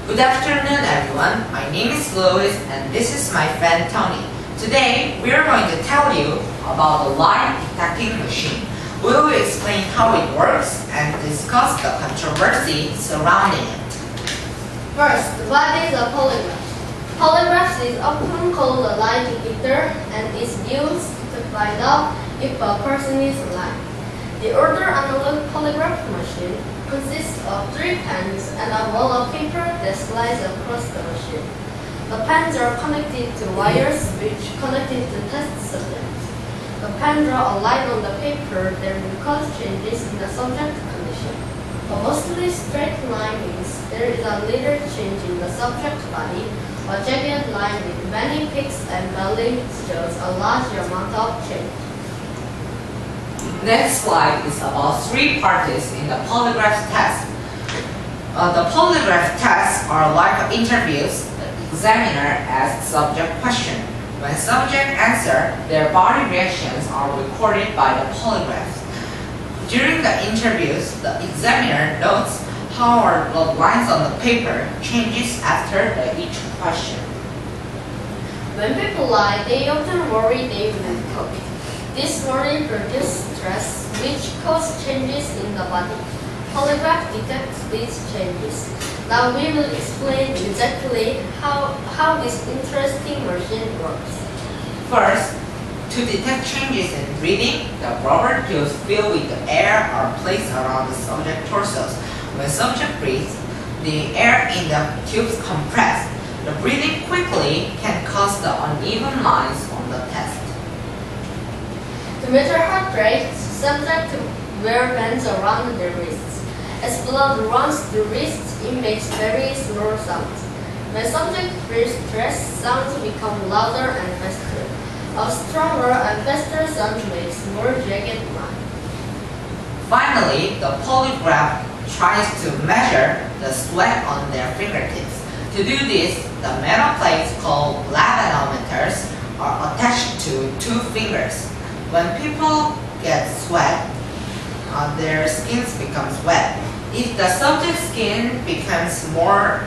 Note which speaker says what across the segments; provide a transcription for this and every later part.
Speaker 1: Good afternoon, everyone. My name is Louis, and this is my friend Tony. Today, we are going to tell you about the lie detecting machine. We will explain how it works and discuss the controversy surrounding it.
Speaker 2: First, what is a polygraph? Polygraph is often called a lie detector and is used to find out if a person is lying. The older analog polygraph machine consists of 3 pens and a roll of paper that slides across the machine. The pens are connected to wires which connected to test subjects. The pen draws a line on the paper that records changes in the subject condition. A mostly straight line means there is a little change in the subject body. A jagged line with many peaks and valleys shows a large amount of change.
Speaker 1: Next slide is about 3 parts in the polygraph test. The polygraph tests are like interviews. The examiner asks subject question. When subject answer, their body reactions are recorded by the polygraphs. During the interviews, the examiner notes how the lines on the paper changes after each question.
Speaker 2: When people lie, they often worry they will be caught. This worry produces stress, which causes changes in the body. Polygraph detects these changes. Now we will explain exactly how this interesting machine works.
Speaker 1: First, to detect changes in breathing, the rubber tubes filled with the air are placed around the subject torsos. When subject breathes, the air in the tubes compress. The breathing quickly can cause the uneven lines on the test.
Speaker 2: To measure heart rate, subjects wear bands around their wrists. As blood runs through wrists, it makes very small sounds. When subject feels stressed, sounds become louder and faster. A stronger and faster sound makes more jagged line.
Speaker 1: Finally, the polygraph tries to measure the sweat on their fingertips. To do this, the metal plates called lavanometers are attached to 2 fingers. When people get sweat, their skin becomes wet. If the subject's skin becomes more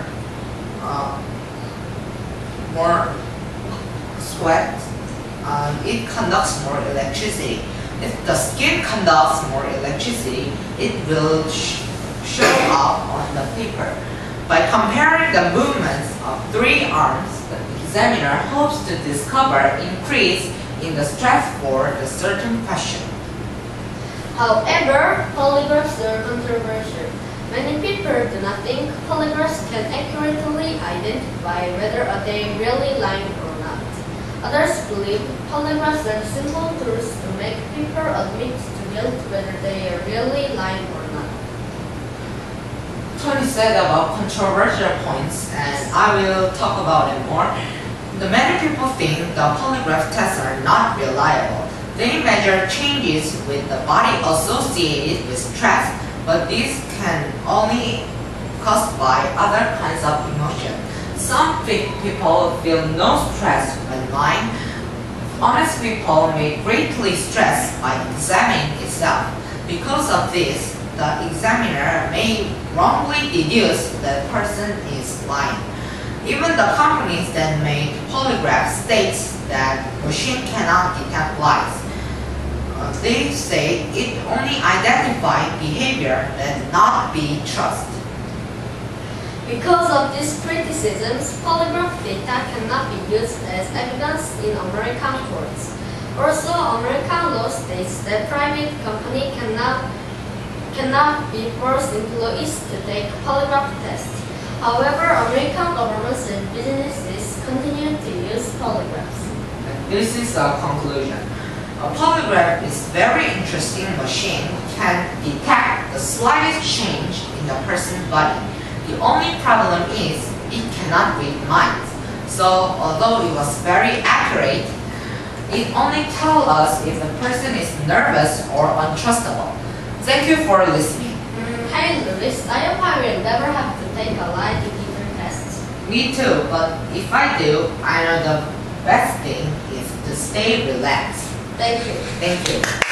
Speaker 1: sweat, it conducts more electricity. If the skin conducts more electricity, it will show up on the paper. By comparing the movements of 3 arms, the examiner hopes to discover increase in the stress for the certain question.
Speaker 2: However, polygraphs are controversial. Many people do not think polygraphs can accurately identify whether they really lying or not. Others believe polygraphs are simple tools to make people admit to guilt whether they are really lying or not.
Speaker 1: Tony said about controversial points, and I will talk about it more. Many people think the polygraph tests are not reliable. They measure changes with the body associated with stress, but these can only caused by other kinds of emotion. Some people feel no stress when lying. Honest people may greatly stress by examining itself. Because of this, the examiner may wrongly deduce that the person is lying. Even the companies that made polygraph states that machine cannot detect lies. They say it only identifies behavior that not be trusted.
Speaker 2: Because of these criticisms, polygraph data cannot be used as evidence in American courts. Also, American law states that private company cannot be forced employees to take polygraph tests. However, American governments and businesses continue to use polygraphs.
Speaker 1: This is a conclusion. A polygraph is a very interesting machine, can detect the slightest change in the person's body. The only problem is it cannot read minds. So, although it was very accurate, it only tells us if the person is nervous or untrustable. Thank you for listening.
Speaker 2: Hey Louis, I hope I will never have to take a lie detector test.
Speaker 1: Me too, but if I do, I know the best thing is to stay relaxed.
Speaker 2: Thank you.
Speaker 1: Thank you.